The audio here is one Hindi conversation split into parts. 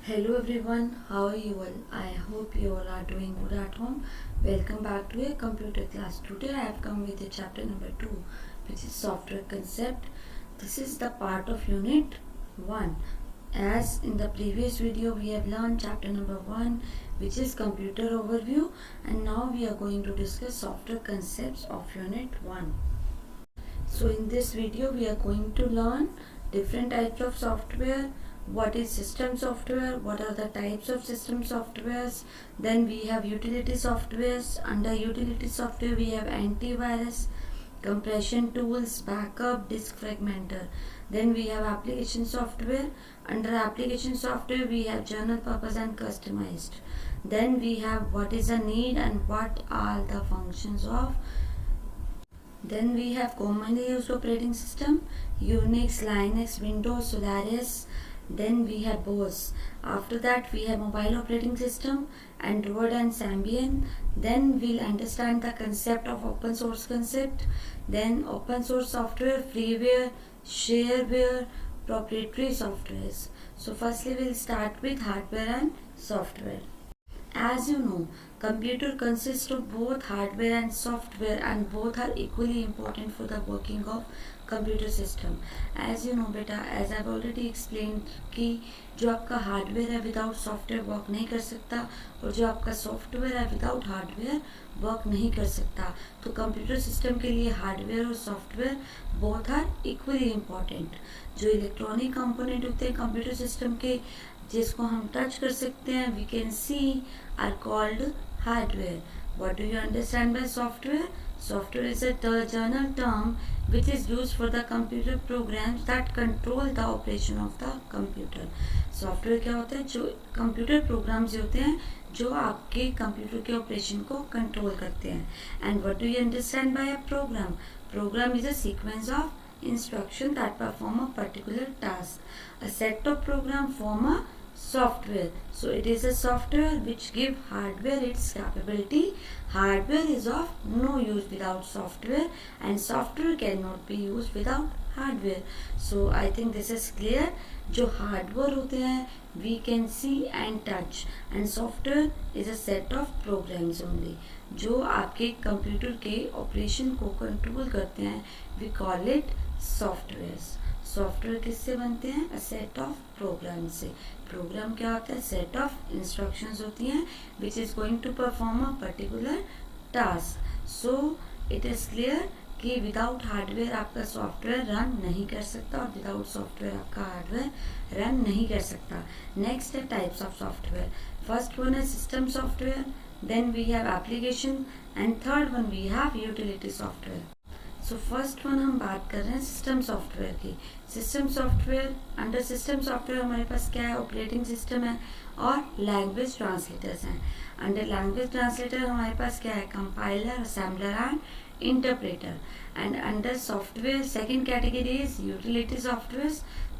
Hello everyone, how are you all? I hope you all are doing good at home. Welcome back to a computer class. Today I have come with a chapter number 2, which is software concept. This is the part of unit 1. As in the previous video we have learned chapter number 1, which is computer overview, and now we are going to discuss software concepts of unit 1. So in this video we are going to learn different types of software, what is system software, what are the types of system softwares. Then we have utility softwares. Under utility software we have antivirus, compression tools, backup, disk fragmenter. Then we have application software. Under application software we have general purpose and customized. Then we have what is a need and what are the functions of. Then we have commonly used operating system, Unix, Linux, Windows, Solaris. Then we have BOS. After that we have mobile operating system, Android and Symbian. Then we'll understand the concept of open source concept. Then open source software, freeware, shareware, proprietary softwares. So firstly we'll start with hardware and software. As you know, computer consists of both hardware and software, and both are equally important for the working of computer system. As you know बेटा, as I've already explained कि जो आपका हार्डवेयर है विदाउट सॉफ्टवेयर वर्क नहीं कर सकता, और जो आपका सॉफ्टवेयर है विदाउट हार्डवेयर वर्क नहीं कर सकता. तो कंप्यूटर सिस्टम के लिए हार्डवेयर और software both are equally important. जो इलेक्ट्रॉनिक कंपोनेंट होते हैं कंप्यूटर सिस्टम के, जिसको हम टच कर सकते हैं, we can see, are called hardware. What do you understand by software? Software is a general term which is used for the computer programs that control the operation of the computer. Software क्या होता है? जो कंप्यूटर प्रोग्राम्स होते हैं जो आपके कंप्यूटर के ऑपरेशन को कंट्रोल करते हैं. And what do you understand by a program? Program is a sequence of instruction that perform a particular task. A set of program form a software. So it is a software which give hardware its capability. Hardware is of no use without software, and software cannot be used without hardware. So I think this is clear. जो हार्डवेयर होते हैं we can see and touch, and software is a set of programs only जो आपके कंप्यूटर के ऑपरेशन को कंट्रोल करते हैं. we call it softwares. Software किससे बनते हैं? अ सेट ऑफ प्रोग्राम से. प्रोग्राम क्या होता है? सेट ऑफ इंस्ट्रक्शंस होती हैं which is going to perform a particular task. So it is clear कि विदाउट हार्डवेयर आपका सॉफ्टवेयर रन नहीं कर सकता, और विदाउट सॉफ्टवेयर आपका हार्डवेयर रन नहीं कर सकता. नेक्स्ट है types of software. First one है system software, then we have application, and third one we have utility software. So first one हम बात कर रहे हैं सिस्टम सॉफ्टवेयर की. System software, under system software हमारे पास क्या है? ऑपरेटिंग सिस्टम है और लैंग्वेज ट्रांसलेटर्स हैं. अंडर लैंग्वेज ट्रांसलेटर हमारे पास क्या है? Compiler, assembler and interpreter. And under software second category is utility software,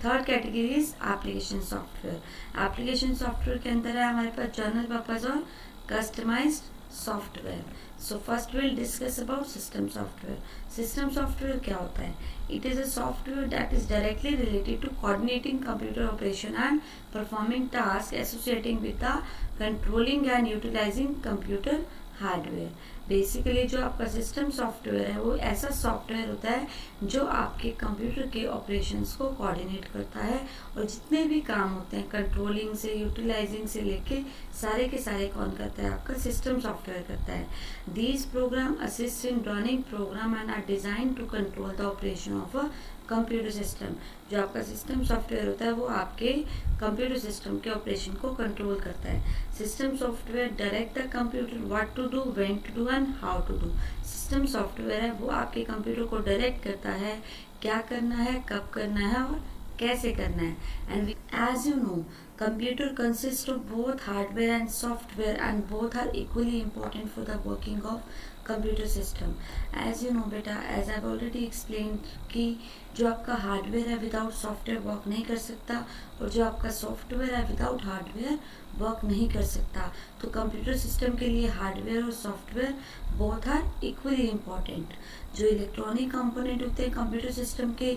third category is application software. Application software के अंदर है हमारे पास जनरल पर्पज और customized software. So first will discuss about system software. System software क्या होता है? It is a software that is directly related to coordinating computer operation and performing task associating with the controlling and utilizing computer hardware. Basically जो आपका सिस्टम सॉफ्टवेयर है वो ऐसा सॉफ्टवेयर होता है जो आपके कंप्यूटर के ऑपरेशंस को कोऑर्डिनेट करता है, और जितने भी काम होते हैं कंट्रोलिंग से यूटिलाइजिंग से लेके सारे के सारे कौन करता है? आपका सिस्टम सॉफ्टवेयर करता है. These program assist in running program and are design to control the operation of a computer system. जो आपका सिस्टम सॉफ्टवेयर होता है वो आपके कंप्यूटर सिस्टम के ऑपरेशन को कंट्रोल करता है. System software direct the computer what to do, when to do and how to do. System software है वो आपके कंप्यूटर को डायरेक्ट करता है क्या करना है, कब करना है और कैसे करना है. And as you know computer consists of both hardware and software, and both are equally important for the working of computer system. As you know बेटा, as I've already explained कि जो आपका हार्डवेयर है विदाउट सॉफ्टवेयर वर्क नहीं कर सकता, और जो आपका सॉफ्टवेयर है विदाउट हार्डवेयर वर्क नहीं कर सकता. तो कंप्यूटर सिस्टम के लिए हार्डवेयर और software both are equally important. जो इलेक्ट्रॉनिक कंपोनेंट होते हैं कंप्यूटर सिस्टम के,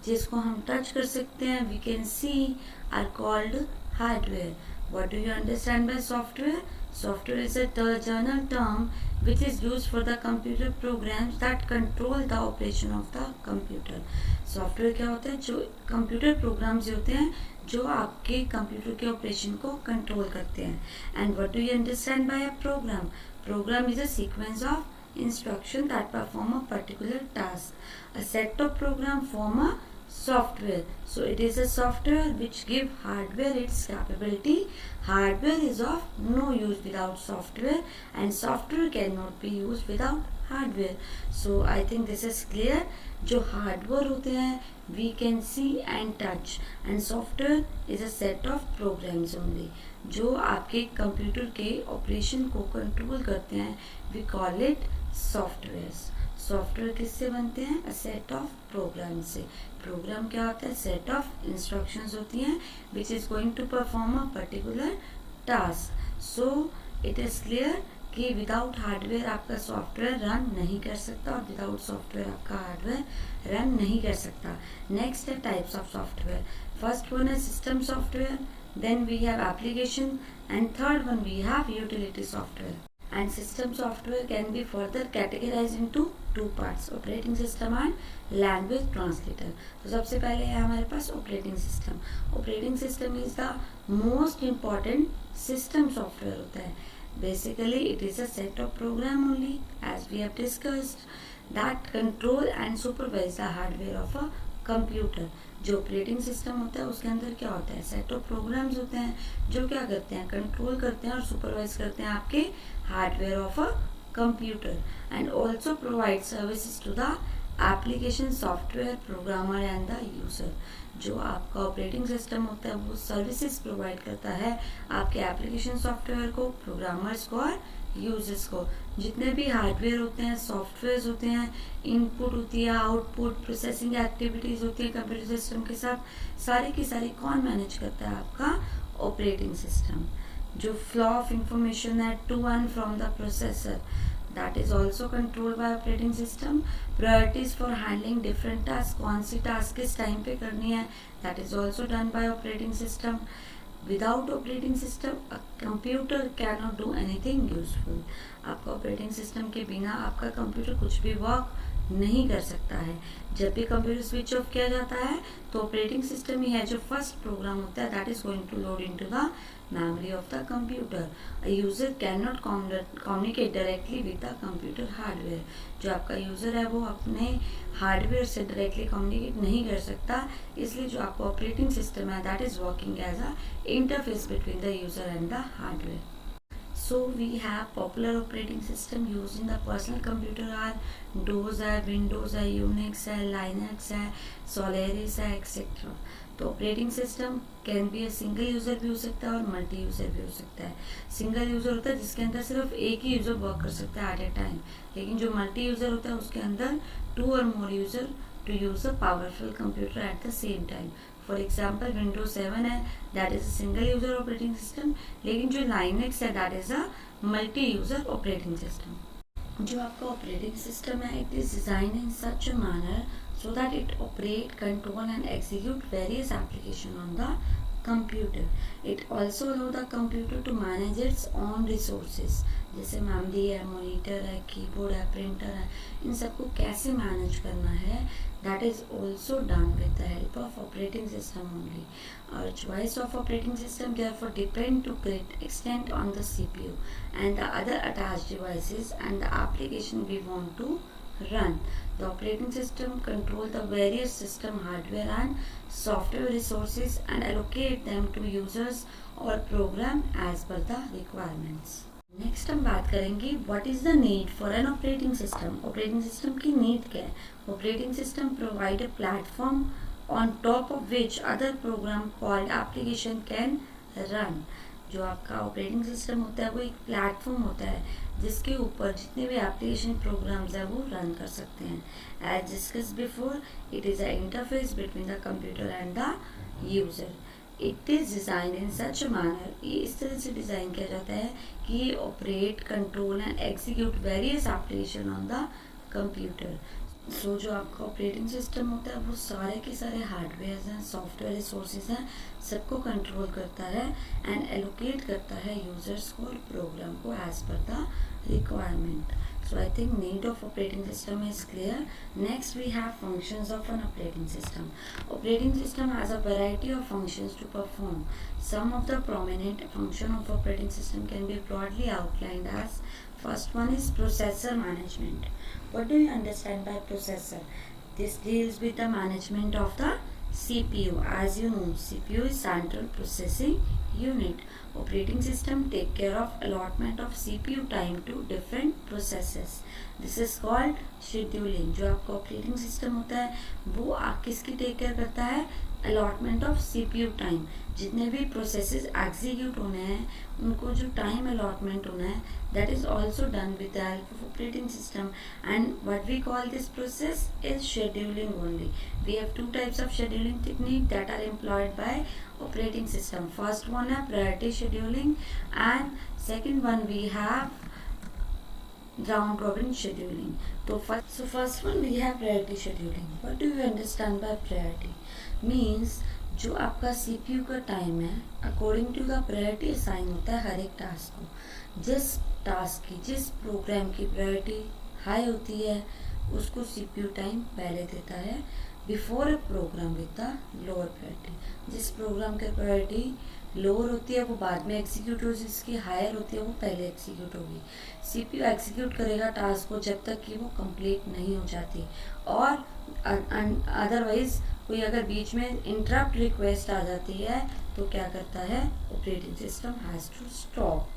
जिसको हम टच कर सकते हैं, we can see, are called hardware. What do you understand by software? Software is a general term which is used for the computer programs that control the operation of the computer. Software क्या होता है? जो कंप्यूटर प्रोग्राम्स होते हैं जो आपके कंप्यूटर के ऑपरेशन को कंट्रोल करते हैं. And what do you understand by a program? Program is a sequence of instruction that perform a particular task. A set of program form a software. So it is a software which give hardware its capability. Hardware is of no use without software, and software cannot be used without hardware. So I think this is clear. जो हार्डवेयर होते हैं we can see and touch, and software is a set of programs only. जो आपके कंप्यूटर के ऑपरेशन को कंट्रोल करते हैं we call it softwares. Software किससे बनते हैं? अ सेट ऑफ प्रोग्राम से. प्रोग्राम क्या होता है? सेट ऑफ इंस्ट्रक्शंस होती हैं which is going to perform a particular task. So it is clear कि विदाउट हार्डवेयर आपका सॉफ्टवेयर रन नहीं कर सकता और विदाउट सॉफ्टवेयर आपका हार्डवेयर रन नहीं कर सकता. नेक्स्ट है types of software. First one है system software, then we have application, and third one we have utility software. And system software can be further categorized into two parts, operating system and language translator. तो सबसे पहले है हमारे पास operating system. Operating system is the most important system software होता है. Basically it is a set of program only, as we have discussed, that control and supervise the hardware of a computer. जो ऑपरेटिंग सिस्टम होता है उसके अंदर क्या होता है? सेट ऑफ प्रोग्राम्स होते हैं जो क्या करते हैं? कंट्रोल करते हैं और सुपरवाइज करते हैं आपके hardware of a computer, and also provide services to the application software programmer and the user. जो आपका ऑपरेटिंग सिस्टम होता है वो सर्विसेज प्रोवाइड करता है आपके एप्लीकेशन सॉफ्टवेयर को, प्रोग्रामर्स को और यूजर्स को. जितने भी हार्डवेयर होते हैं, सॉफ्टवेयर होते हैं, इनपुट होती है, आउटपुट, प्रोसेसिंग एक्टिविटीज होती है कंप्यूटर सिस्टम के साथ, सारी की सारी कौन मैनेज करता है? आपका ऑपरेटिंग सिस्टम. जो फ्लो ऑफ इंफॉर्मेशन है to and from the processor, that is also controlled by operating system. Priorities for handling different tasks, कौन सी टास्क किस टाइम पे करनी है, that is also done by operating system. Without operating system a computer cannot do anything useful. आपका ऑपरेटिंग सिस्टम के बिना आपका कंप्यूटर कुछ भी वर्क नहीं कर सकता है. जब भी कंप्यूटर स्विच ऑफ किया जाता है तो ऑपरेटिंग सिस्टम ही है जो फर्स्ट प्रोग्राम होता है that is going to load into the memory of the computer. A user cannot communicate directly with the computer hardware. जो आपका यूज़र है वो अपने हार्डवेयर से डायरेक्टली कम्युनिकेट नहीं कर सकता, इसलिए जो आपका ऑपरेटिंग सिस्टम है that is working as a interface between the user and the hardware. So we have popular operating system used in the personal computer are DOS है, Windows है, Unix है, Linux है, Solaris है, etc. तो operating system can be single user भी हो सकता है और मल्टी यूज़र भी हो सकता है. सिंगल यूज़र होता है जिसके अंदर सिर्फ एक ही यूज़र वर्क कर सकता है एट ए टाइम, लेकिन जो मल्टी यूज़र होता है उसके अंदर टू और more user to use a powerful computer at the same time. For example Windows 7 है that is a single user operating system, लेकिन जो लाइनक्स है that is a multi user operating system. जो आपका ऑपरेटिंग सिस्टम है it is design in such a manner so that it operate, control and execute various application on the computer. It also allow the computer to manage its own resources. जैसे मेमोरी है, मॉनिटर है, कीबोर्ड है, प्रिंटर है, इन सबको कैसे मैनेज करना है that is also done with the help of operating system only. Our choice of operating system therefore depend to great extent on the CPU and the other attached devices and the application we want to run. The operating system control the various system hardware and software resources and allocate them to users or program as per the requirements. Next हम बात करेंगे what is the need for an operating system. Operating system की नीड क्या है? Operating system provide a platform on top of which other program called application can run. जो आपका ऑपरेटिंग सिस्टम होता है वो एक प्लेटफॉर्म होता है जिसके ऊपर जितने भी एप्लीकेशन प्रोग्राम्स हैं वो रन कर सकते हैं. As discuss before it is a interface between the computer and the user. It is design in such a manner, ये इस तरह से डिज़ाइन किया जाता है कि ये operate, control and execute various application on the computer. जो आपका ऑपरेटिंग सिस्टम होता है वो सारे के सारे हार्डवेयर हैं, सॉफ्टवेयर रिसोर्सेज हैं, सबको कंट्रोल करता है एंड एलोकेट करता है यूजर्स को और प्रोग्राम को as per the requirement. So I think need of operating system is clear. Next we have functions of an operating system. Operating system has a variety of functions to perform. Some of the prominent function of operating system can be broadly outlined as: first one is processor management. What do you understand by processor? This deals with the management of the CPU. As you know, CPU is central processing unit. Operating system take care of allotment of CPU time to different processes. This is called scheduling. जो आपका ऑपरेटिंग सिस्टम होता है वो किसकी टेक केयर करता है? Allotment of CPU time. जितने भी प्रोसेसेस एग्जीक्यूट होने हैं उनको जो टाइम अलॉटमेंट होना है that is also done with the help of operating system. And what we call this process is scheduling only. We have two types of scheduling technique that are employed by operating system. First one है priority scheduling and second one we have round robin scheduling. So first one we have priority scheduling. What do you understand by priority? Means जो आपका CPU का टाइम है according to the priority assign होता है हर एक टास्क को. जिस टास्क की जिस प्रोग्राम की प्रायोरिटी हाई होती है उसको CPU टाइम पहले देता है before a program with the lower priority. जिस प्रोग्राम की प्रायोरिटी लोअर होती है वो बाद में एग्जीक्यूट होगी, जिसकी हायर होती है वो पहले एग्जीक्यूट होगी. CPU एग्जीक्यूट करेगा टास्क को जब तक कि वो कंप्लीट नहीं हो जाती. और अदरवाइज कोई अगर बीच में इंटरप्ट रिक्वेस्ट आ जाती है तो क्या करता है operating system has to stop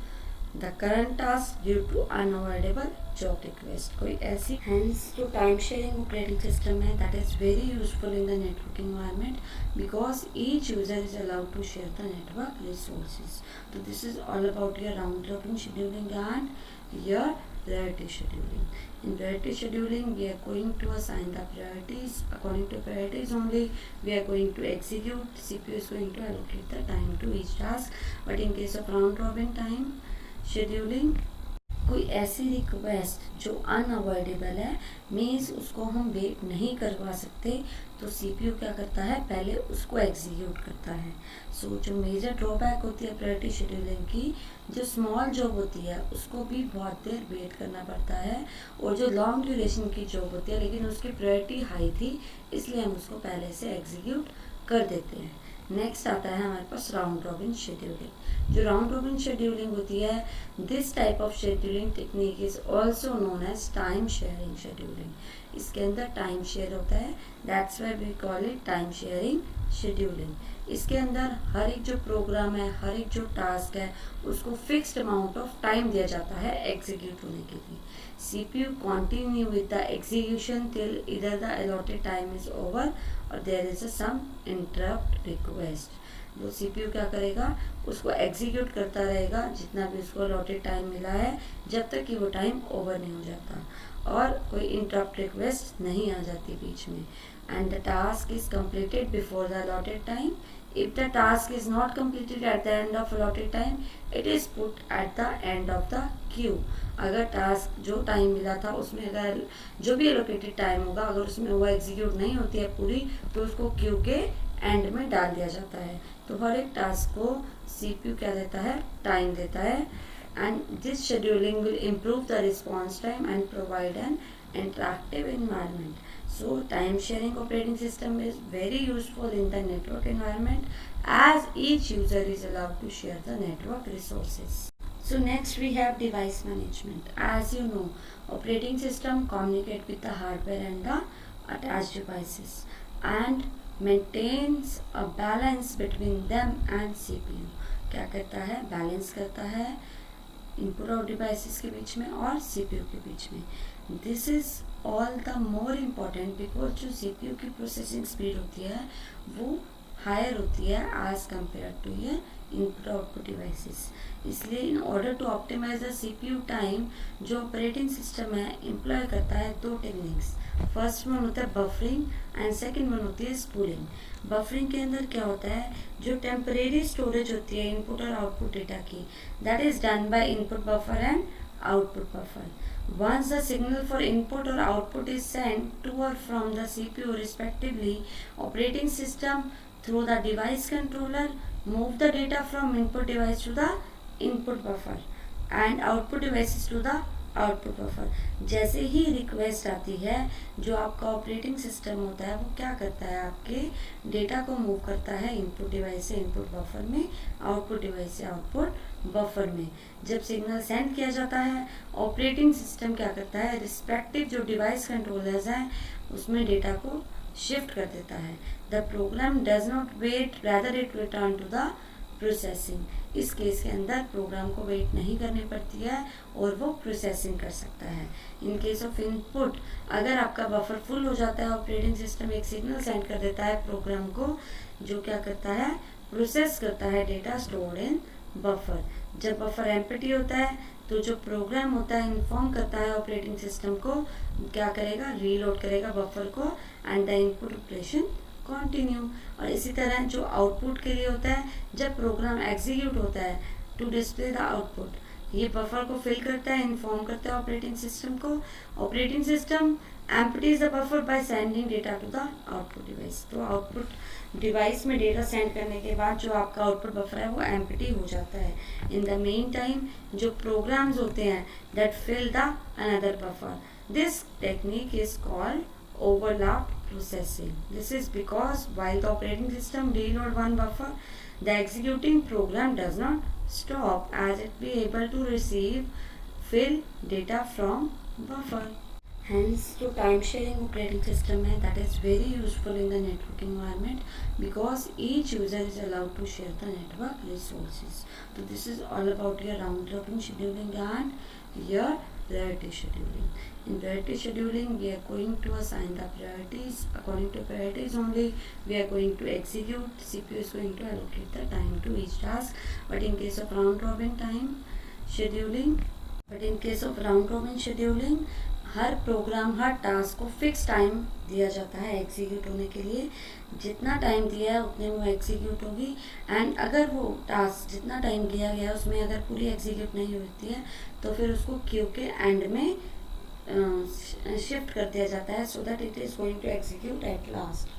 the current task due to unavoidable job request. कोई ऐसी हैंस जो टाइम शेयरिंग ऑपरेटिंग सिस्टम है that is very useful in the network environment because each user is allowed to share the network resources. तो this is all about your round robin scheduling and your priority scheduling. In priority scheduling, we are going to assign the priorities. According to priorities only, we are going to execute. CPU is going to allocate the time to each task. But in case of round robin time scheduling, कोई ऐसी रिक्वेस्ट जो अनअवॉइडेबल है मीन्स उसको हम वेट नहीं करवा सकते तो CPU क्या करता है पहले उसको एग्जीक्यूट करता है. सो जो मेजर ड्रॉबैक होती है प्रायोरिटी शेड्यूलिंग की, जो स्मॉल जॉब होती है उसको भी बहुत देर वेट करना पड़ता है और जो लॉन्ग ड्यूरेशन की जॉब होती है लेकिन उसकी प्रायोरिटी हाई थी इसलिए हम उसको पहले से एग्जीक्यूट कर देते हैं. नेक्स्ट आता है हमारे पास राउंड रॉबिन शेड्यूलिंग. जो राउंड रॉबिन शेड्यूलिंग होती है this type of scheduling technique is also known as time sharing scheduling. इसके अंदर टाइम शेयर होता है that's why we call it time sharing scheduling. इसके अंदर हर एक जो प्रोग्राम है हर एक जो टास्क है उसको फिक्स्ड अमाउंट ऑफ टाइम दिया जाता है एग्जीक्यूट होने के लिए. CPU continue with the execution till either the allotted time is over or there is a some interrupt request. वो CPU क्या करेगा उसको एग्जीक्यूट करता रहेगा जितना भी उसको allotted टाइम मिला है जब तक कि वो टाइम ओवर नहीं हो जाता और कोई इंटरप्ट रिक्वेस्ट नहीं आ जाती बीच में. And the task is completed before the allotted time. If the task is not completed at the end of allotted time, it is put at the end of the queue. अगर टास्क जो टाइम मिला था उसमें अगर जो भी एलोकेटेड टाइम होगा अगर उसमें वो एग्जीक्यूट नहीं होती है पूरी तो उसको क्यू के एंड में डाल दिया जाता है. तो हर एक टास्क को CPU क्या देता है टाइम देता है. And this scheduling will improve the response time and provide an interactive environment. So time sharing operating system is very useful in the network environment as each user is allowed to share the network resources. So next we have device management. As you know, operating system communicate with the hardware and the attached devices and maintains a balance between them and CPU. क्या करता है बैलेंस करता है इनपुट ऑफ डिवाइसेस के बीच में और CPU के बीच में. This is all the more important because जो CPU की प्रोसेसिंग स्पीड होती है वो हायर होती है एज कम्पेयर टू ये इनपुट आउटपुट डिवाइसेस. इसलिए in order to optimize the CPU time जो ऑपरेटिंग सिस्टम है एम्प्लॉय करता है दो टेक्निक्स. फर्स्ट वन होता है बफरिंग एंड सेकेंड वन होती है स्पूलिंग. बफरिंग के अंदर क्या होता है जो टेम्परेरी स्टोरेज होती है इनपुट और आउटपुट डेटा की that is done by input buffer and output buffer. Once the signal for input or output is sent to or from the CPU respectively, operating system through the device controller move the data from input device to the input buffer and output devices to the output buffer. जैसे ही रिक्वेस्ट आती है, जो आपका ऑपरेटिंग सिस्टम होता है वो क्या करता है, आपके डेटा को मूव करता है इनपुट डिवाइस से इनपुट बफर में, आउटपुट डिवाइस से आउटपुट बफर में। जब सिग्नल सेंड किया जाता है, ऑपरेटिंग सिस्टम क्या करता है, रिस्पेक्टिव जो डिवाइस कंट्रोलर्स हैं उसमें डेटा को शिफ्ट कर देता है। The program does not wait, rather it return to the processing. इस केस के अंदर प्रोग्राम को वेट नहीं करनी पड़ती है और वो प्रोसेसिंग कर सकता है। इन केस ऑफ इनपुट, अगर आपका बफर फुल हो जाता है, ऑपरेटिंग सिस्टम एक सिग्नल सेंड कर देता है प्रोग्राम को, जो क्या करता है, प्रोसेस करता है डेटा स्टोर्ड इन बफर। जब बफर एम्प्टी होता है तो जो प्रोग्राम होता है इन्फॉर्म करता है ऑपरेटिंग सिस्टम को, क्या करेगा, रीलोड करेगा बफर को and the input operation continue. और इसी तरह जो आउटपुट के लिए होता है, जब प्रोग्राम एग्जीक्यूट होता है टू डिस्प्ले द आउटपुट, ये बफर को फिल करता है, इन्फॉर्म करता है ऑपरेटिंग सिस्टम को। Operating system empties the buffer by sending data to the output device. तो आउटपुट डिवाइस में डेटा सेंड करने के बाद जो आपका आउटपुट बफर है वो एम्प्टी हो जाता है। इन द मेन टाइम जो प्रोग्राम्स होते हैं that fill the another buffer, this technique is called overlap processing. This is because while the operating system reload one buffer, the executing program does not stop as it be able to receive fill data from buffer. Hence, जो time sharing operating system है, that is very useful in the network environment because each user is allowed to share the network resources. So this is all about your round robin scheduling and your priority scheduling. In priority scheduling, we are going to assign the priorities. According to priorities only, we are going to execute. CPU is going to allocate the time to each task. But in case of round robin scheduling, हर प्रोग्राम, हर टास्क को फिक्स टाइम दिया जाता है एग्जीक्यूट होने के लिए। जितना टाइम दिया है उतने वो एग्जीक्यूट होगी एंड अगर वो टास्क जितना टाइम दिया गया है उसमें अगर पूरी एग्जीक्यूट नहीं होती है तो फिर उसको क्यू के एंड में शिफ्ट कर दिया जाता है so that it is going to execute at last.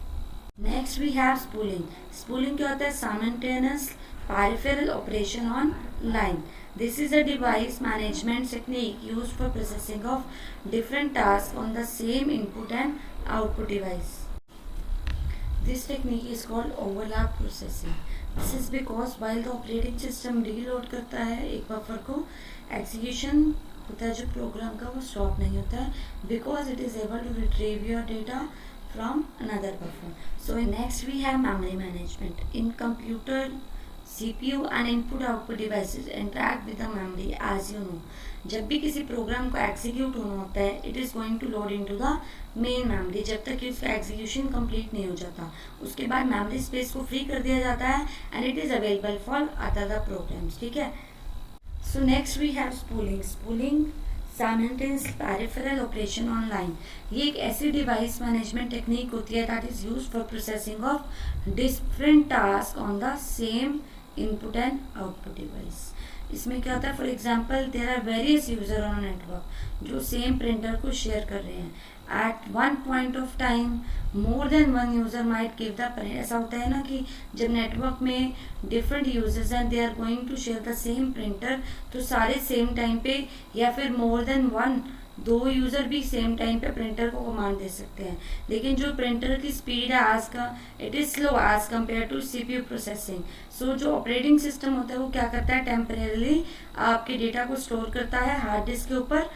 Next we have spooling. Spooling क्या होता है, simultaneous peripheral operation on line. This is a device management technique used for processing of different tasks on the same input and output device. This technique is called overlap processing. This is because while the operating system reload करता है एक बफर को, execution होता है जो प्रोग्राम का वो स्टॉप नहीं होता है because it is able to retrieve your data from another buffer. So next we have memory management. In computer, CPU and input output devices interact with the memory as you know. जब भी किसी प्रोग्राम को एग्जीक्यूट होना होता है, it is going to load into the main memory. जब तक कि उसका एग्जीक्यूशन कंप्लीट नहीं हो जाता, उसके बाद मेमोरी स्पेस को फ्री कर दिया जाता है and it is available for other programs. ठीक है, so next we have spooling. Spooling simultaneous peripheral operation online. ये एक ऐसी डिवाइस मैनेजमेंट टेक्निक होती है that is used for processing of different task on the same input and output device. इसमें क्या होता है, for example there are various user on network जो सेम प्रिंटर को शेयर कर रहे हैं। At one point of time more than one user might give the print. ऐसा होता है ना कि जब नेटवर्क में डिफरेंट यूजर्स हैं, they are going to share the same printer, तो सारे सेम टाइम पे या फिर मोर देन वन, दो यूज़र भी सेम टाइम पे प्रिंटर को कमांड दे सकते हैं। लेकिन जो प्रिंटर की स्पीड है आज का, it is slow as compare to CPU processing. So जो ऑपरेटिंग सिस्टम होता है वो क्या करता है, टेम्परेली आपके डेटा को स्टोर करता है हार्ड डिस्क के ऊपर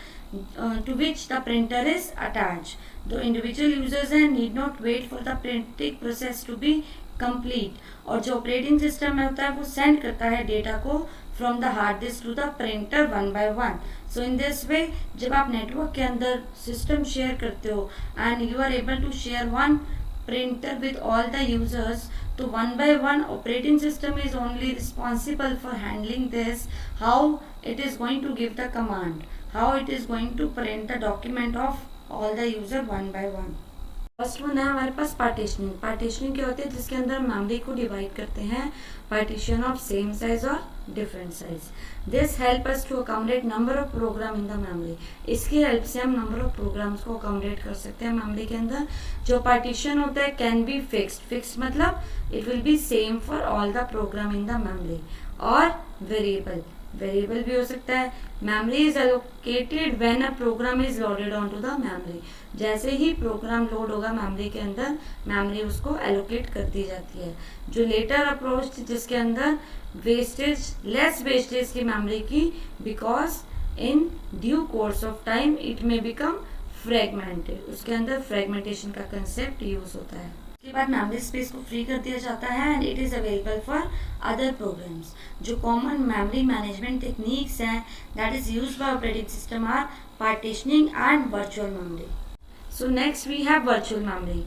to which the printer is attach. जो इंडिविजुअल यूजर्स हैं need not wait for the printing process to be complete. और जो ऑपरेटिंग सिस्टम में होता है वो सेंड करता है डेटा को from the hard disk to the printer one by one. So in this way जब आप नेटवर्क के अंदर सिस्टम शेयर करते हो and you are able to share one printer with all the users, so one by one operating system is only responsible for handling this, how it is going to give the command, how it is going to print the document of all the user one by one. First one है हमारे पास पार्टीशनिंग। पार्टीशनिंग क्या होती है, जिसके अंदर मेमोरी को डिवाइड करते हैं पार्टीशन ऑफ सेम साइज और different size. This help us to accommodate number of program in the memory. इसकी हेल्प से हम नंबर ऑफ प्रोग्राम्स को अकोमोडेट कर सकते हैं मेमोरी के अंदर। जो पार्टीशन होता है कैन बी फिक्स्ड। फिक्स्ड मतलब it will be same for all the program in the memory. और वेरिएबल, वेरिएबल भी हो सकता है। Memory is allocated when a program is loaded onto the memory. जैसे ही प्रोग्राम लोड होगा मेमोरी के अंदर, मेमोरी उसको एलोकेट कर दी जाती है। जो लेटर अप्रोच जिसके अंदर वेस्टेज, लेस वेस्टेज की मेमोरी की, because in due course of time it may become fragmented. उसके अंदर फ्रेगमेंटेशन का कंसेप्ट यूज होता है। उसके बाद मेमोरी स्पेस को फ्री कर दिया जाता है and it is available for other programs. जो कॉमन मेमोरी मैनेजमेंट टेक्निक्स हैं that is used by operating system are partitioning and virtual memory. So next we have virtual memory.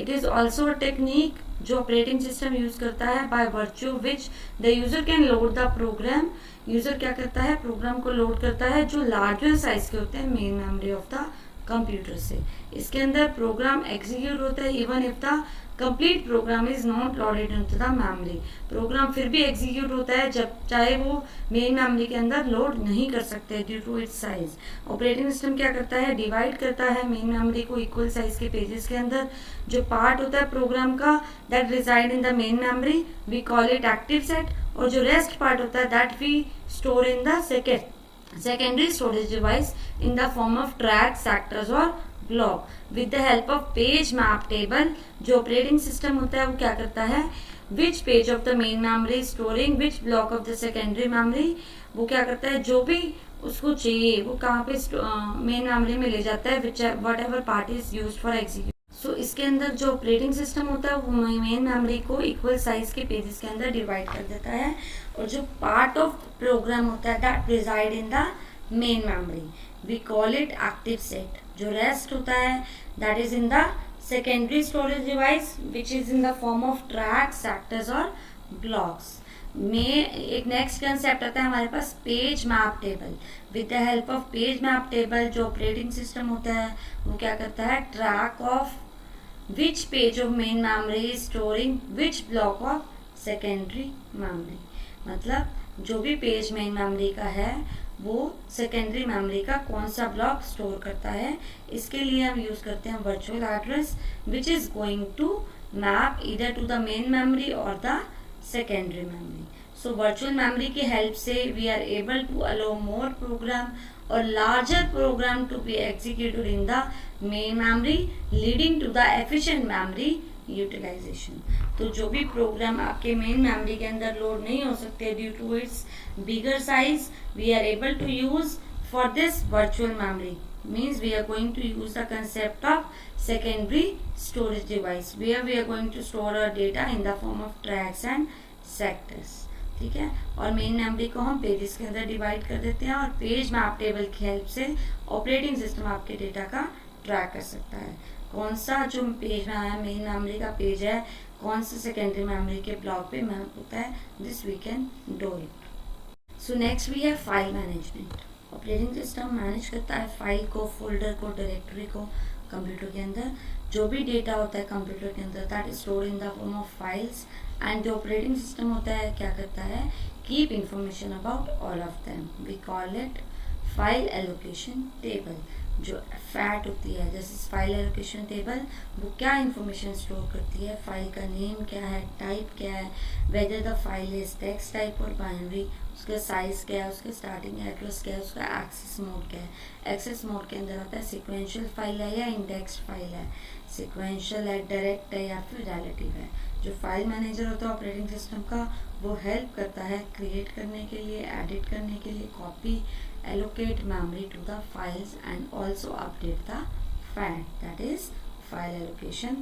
It is also a technique जो ऑपरेटिंग सिस्टम यूज करता है by virtue of which the user can load the program. User क्या करता है, प्रोग्राम को लोड करता है जो लार्जर साइज के होते हैं main memory of the computer से। इसके अंदर प्रोग्राम एग्जीक्यूट होता है even if the complete program is not loaded into the memory. Program फिर भी एग्जीक्यूट होता है जब चाहे वो मेन मेमोरी के अंदर लोड नहीं कर सकते due to its size. Operating system क्या करता है, डिवाइड करता है मेन मेमोरी को इक्वल साइज के पेजेस के अंदर। जो पार्ट होता है प्रोग्राम का that reside in the main memory we call it active set, और जो रेस्ट पार्ट होता है that we store in the secondary storage device in the form of tracks, sectors और block with the help of page map table। जो ऑपरेटिंग सिस्टम होता है वो क्या करता है, which page of the main memory storing which block of the secondary memory, वो क्या करता है जो भी उसको चाहिए वो कहाँ पे मेन मेमोरी में ले जाता है which whatever part is used for execution। सो इसके अंदर जो ऑपरेटिंग सिस्टम होता है वो मेन मेमोरी को इक्वल साइज के पेजेस के अंदर डिवाइड कर देता है, और जो पार्ट ऑफ प्रोग्राम होता है that reside in the main memory we call it active set. जो रेस्ट होता है that is in the secondary storage device which is in the form of tracks, sectors और ब्लॉक्स। में एक नेक्स्ट कंसेप्ट आता है हमारे पास page map table. With the help of page map table जो ऑपरेटिंग सिस्टम होता है वो क्या करता है, track of which page of main memory is storing which block of secondary memory। मतलब जो भी पेज मेन मेमोरी का है वो सेकेंडरी मेमोरी का कौन सा ब्लॉक स्टोर करता है। इसके लिए हम यूज करते हैं virtual address which is going to map either to the main memory और the secondary memory. So virtual memory की हेल्प से we are able to allow more program और larger program to be executed in the main memory leading to the efficient memory utilization. तो जो भी प्रोग्राम आपके मेन मेमोरी के अंदर लोड नहीं हो सकते due to its bigger size we are able to use for this virtual memory. means we are going to use the concept of secondary storage device where we are going to store our data in the form of tracks and sectors। ठीक है, और मेन मेमोरी को हम पेजेस के अंदर डिवाइड कर देते हैं और पेज मैप टेबल की हेल्प से ऑपरेटिंग सिस्टम आपके डेटा का ट्रैक कर सकता है। कौन सा जो पेज में है मेन मेमोरी का पेज है, कौन सा सेकेंडरी मेमोरी के ब्लॉक पे मैप होता है, this we can do it. So next we है file management. Operating system manage करता है फाइल को, फोल्डर को, डायरेक्टरी को कंप्यूटर के अंदर। जो भी डेटा होता है कंप्यूटर के अंदर that is stored in the form of files and जो ऑपरेटिंग सिस्टम होता है क्या करता है, keep information about all of them. We call it file allocation table. जो फैट होती है जैसे फाइल एलोकेशन टेबल वो क्या इंफॉर्मेशन स्टोर करती है, फाइल का नेम क्या है, टाइप क्या है, whether the file is text type और बाइनरी, उसका साइज क्या है, उसका स्टार्टिंग एड्रेस क्या है, उसका एक्सेस मोड क्या है। एक्सेस मोड के अंदर आता है सिक्वेंशियल फाइल है या इंडेक्स्ड फाइल है, सिक्वेंशियल है, डायरेक्ट है या फिर रिलेटिव है। जो फाइल मैनेजर होता है ऑपरेटिंग सिस्टम का वो हेल्प करता है क्रिएट करने के लिए, एडिट करने के लिए, copy, allocate memory to the files and also update the FAT, that is file allocation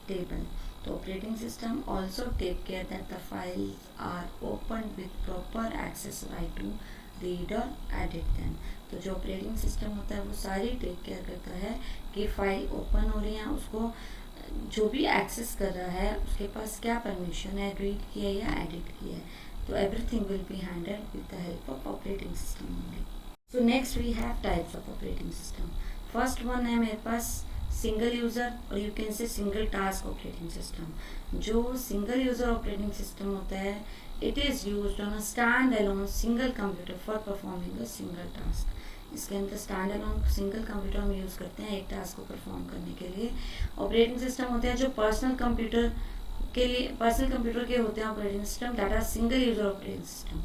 table। तो operating system also take care that the files are opened with proper access right to read or edit them। तो जो operating system होता है वो सारी टेक केयर करता है कि फाइल ओपन हो रही है, उसको जो भी एक्सेस कर रहा है उसके पास क्या परमिशन है, रीड किया या एडिट किया है। तो everything will be handled with the help of operating system only. So next we have types of operating system। First one है मेरे पास सिंगल यूज़र और you can say single task operating system. जो सिंगल यूज़र ऑपरेटिंग सिस्टम होता है, it is used on a stand alone single computer for performing a single task. इसके अंदर स्टैंड अलोन सिंगल कंप्यूटर हम यूज़ करते हैं एक टास्क को परफॉर्म करने के लिए। ऑपरेटिंग सिस्टम होते हैं जो पर्सनल कंप्यूटर के होते हैं operating system that are single user operating system.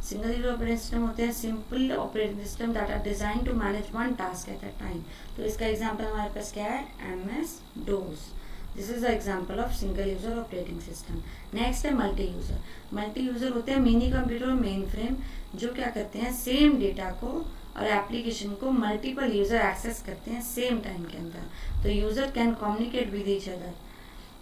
Single user operating system होते हैं simple operating system that are design to manage one task at a time. तो इसका एग्जांपल हमारे पास क्या है, MS DOS। This is the example of single user operating system. Next है मल्टी यूजर। मल्टी यूजर होते हैं मिनी कंप्यूटर और मेन फ्रेम, जो क्या करते हैं सेम डेटा को और एप्लीकेशन को मल्टीपल यूजर एक्सेस करते हैं सेम टाइम के अंदर। तो user can communicate with each other.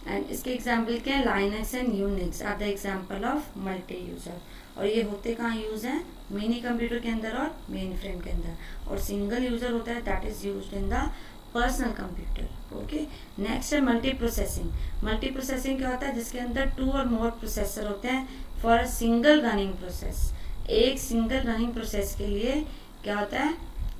And इसके एग्जाम्पल क्या है, Linux and Unix are the example of multi user. और ये होते कहाँ यूज हैं, मिनी कंप्यूटर के अंदर और मेन फ्रेम के अंदर। और सिंगल यूजर होता है that is used in the personal computer. Okay, next है मल्टी प्रोसेसिंग। मल्टी प्रोसेसिंग क्या होता है, जिसके अंदर 2 और मोर प्रोसेसर होते हैं for a single running process. एक सिंगल रनिंग प्रोसेस के लिए क्या होता है,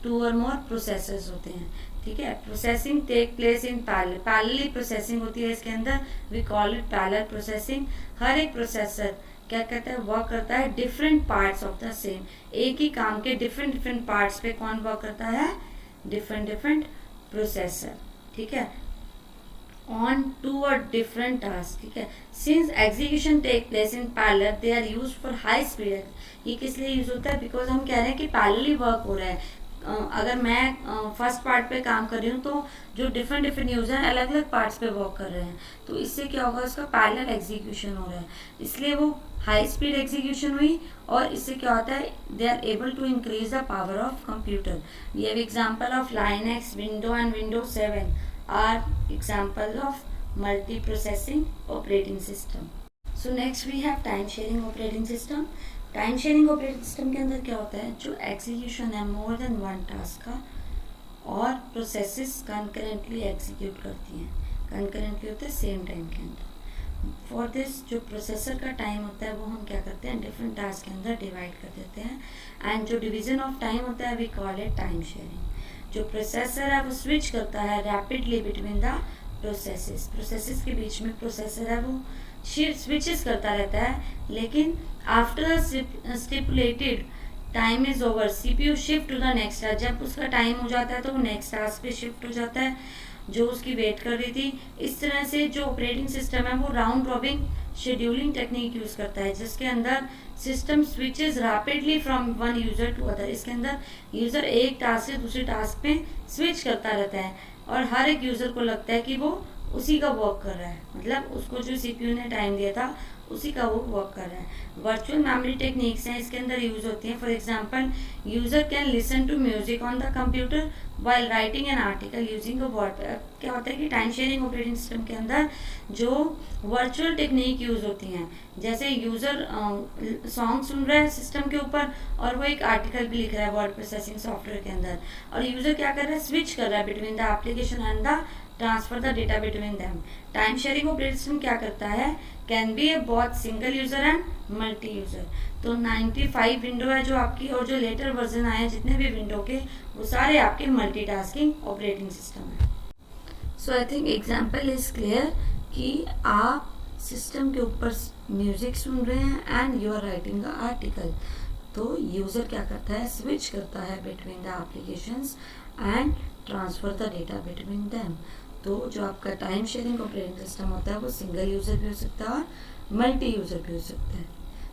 2 और मोर प्रोसेसर्स होते हैं। ठीक है, processing take place in parallel. Parallelly processing होती है इसके अंदर, we call it parallel processing. हर एक प्रोसेसर क्या करता है, वर्क करता है different parts of the same. एक ही काम के डिफरेंट पार्ट्स पे कौन वर्क करता है, डिफरेंट प्रोसेसर। ठीक है, ऑन 2 और डिफरेंट टास्क। ठीक है, since execution take place in parallel they are used for high speed. ये किस लिए यूज होता है, बिकॉज हम कह रहे हैं कि पैरेलली वर्क हो रहा है। अगर मैं फर्स्ट पार्ट पे काम कर रही हूँ तो जो डिफरेंट यूजर हैं अलग अलग पार्ट्स पे वर्क कर रहे हैं, तो इससे क्या होगा, उसका पैरेलल एग्जीक्यूशन हो रहा है, इसलिए वो हाई स्पीड एग्जीक्यूशन हुई। और इससे क्या होता है, they are able to increase the power of computer. We have example of Linux, window and Windows 7 are example of multi processing operating system. So next we have time sharing operating system. Time sharing operating system के अंदर क्या होता है, जो एग्जीक्यूशन है मोर देन वन टास्क का और प्रोसेसेस कंकरेंटली एग्जीक्यूट करती हैं, कंकरेंटली होता है सेम टाइम के अंदर। फॉर दिस जो प्रोसेसर का टाइम होता है वो हम क्या करते हैं, डिफरेंट टास्क के अंदर डिवाइड कर देते हैं। एंड जो डिवीजन ऑफ टाइम होता है we call it time sharing. जो प्रोसेसर है वो स्विच करता है रैपिडली बिटवीन द प्रोसेसेस के बीच में प्रोसेसर है वो स्विचेस करता रहता है, लेकिन after stipulated time is over CPU shift to the next task. जब उसका टाइम हो जाता है तो वो नेक्स्ट टास्क पे शिफ्ट हो जाता है जो उसकी वेट कर रही थी। इस तरह से जो ऑपरेटिंग सिस्टम है वो round robin scheduling technique use करता है, जिसके अंदर system switches rapidly from one user to other. इसके अंदर यूजर एक टास्क से दूसरे टास्क पे स्विच करता रहता है और हर एक यूजर को लगता है कि वो उसी का वर्क कर रहा है, मतलब उसको जो सीपीयू ने टाइम दिया था उसी का वो वर्क कर रहा है। वर्चुअल मेमोरी टेक्निक्स हैं इसके अंदर यूज होती हैं। For example, user can listen to music on the computer while writing an article using a word. क्या होता है कि टाइम शेयरिंग ऑपरेटिंग सिस्टम के अंदर जो वर्चुअल टेक्निक यूज होती हैं, जैसे यूजर सॉन्ग सुन रहा है सिस्टम के ऊपर और वो एक आर्टिकल भी लिख रहा है वर्ड प्रोसेसिंग सॉफ्टवेयर के अंदर, और यूजर क्या कर रहा है, स्विच कर रहा है between the application and the transfer the data between them. Time sharing operating system क्या करता है, can B A both single user and multi user. तो 95 विंडो है जो आपकी, और जो लेटर वर्जन आए हैं जितने भी विंडो के, वो सारे आपके मल्टीटास्किंग ऑपरेटिंग सिस्टम है। So I think example is clear कि आप सिस्टम के ऊपर म्यूजिक सुन रहे हैं and you are writing the article. तो यूजर क्या करता है, स्विच करता है between the applications and transfer the data between them. तो जो आपका टाइम शेयरिंग ऑपरेटिंग सिस्टम होता है वो सिंगल यूजर भी हो सकता है और मल्टी यूजर भी हो सकता है।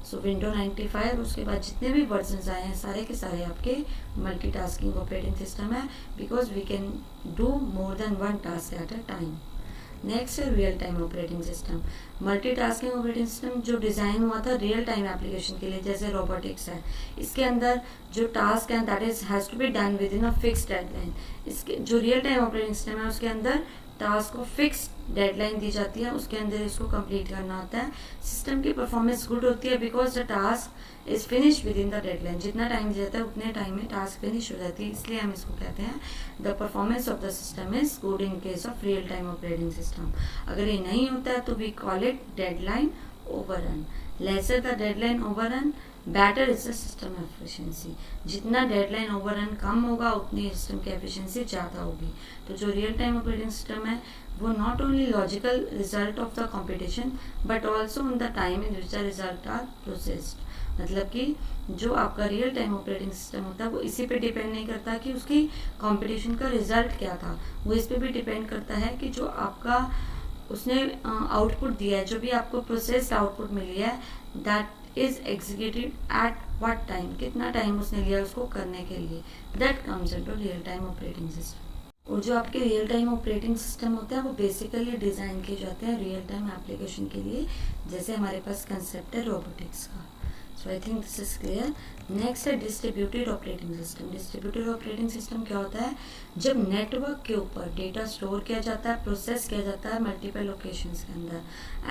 सो विंडो 95 उसके बाद जितने भी वर्जन आए हैं सारे के सारे आपके मल्टीटास्किंग ऑपरेटिंग सिस्टम है, because we can do more than one task at a time. Next है real time operating system. Multitasking operating system जो डिज़ाइन हुआ था रियल टाइम एप्लीकेशन के लिए, जैसे रोबोटिक्स है, इसके अंदर जो टास्क है that is has to be done within a fixed deadline. इसके जो रियल टाइम ऑपरेटिंग सिस्टम है उसके अंदर टास्क को फिक्स डेडलाइन दी जाती है, उसके अंदर इसको कंप्लीट करना होता है। सिस्टम की परफॉर्मेंस गुड होती है because the task is finish with in the deadline. जितना टाइम दिया जाता है उतने टाइम में टास्क फिनिश हो जाती है, इसलिए हम इसको कहते हैं the performance of the system is good in case of real time operating system. अगर ये नहीं होता है तो we call it deadline overrun. Lesser the deadline overrun, better is the system efficiency. जितना डेडलाइन ओवररन कम होगा उतनी सिस्टम की एफिशिएंसी ज़्यादा होगी. तो जो रियल टाइम ऑपरेटिंग सिस्टम है वो not only logical result of the competition but also on the time in which the result are processed. मतलब कि जो आपका रियल टाइम ऑपरेटिंग सिस्टम होता है वो इसी पे डिपेंड नहीं करता कि उसकी कंपटीशन का रिजल्ट क्या था, वो इस पे भी डिपेंड करता है कि जो आपका उसने आउटपुट दिया है, जो भी आपको प्रोसेस्ड आउटपुट मिली है, that is executed at what time, कितना टाइम उसने लिया उसको करने के लिए. That comes into real time operating system. और जो आपके रियल टाइम ऑपरेटिंग सिस्टम होते हैं वो बेसिकली डिज़ाइन किए जाते हैं रियल टाइम एप्लीकेशन के लिए. जैसे हमारे पास कंसेप्ट है रोबोटिक्स का. So I think this is clear. Next है distributed operating system. Distributed operating system क्या होता है? जब नेटवर्क के ऊपर डेटा स्टोर किया जाता है, प्रोसेस किया जाता है मल्टीपल लोकेशंस के अंदर.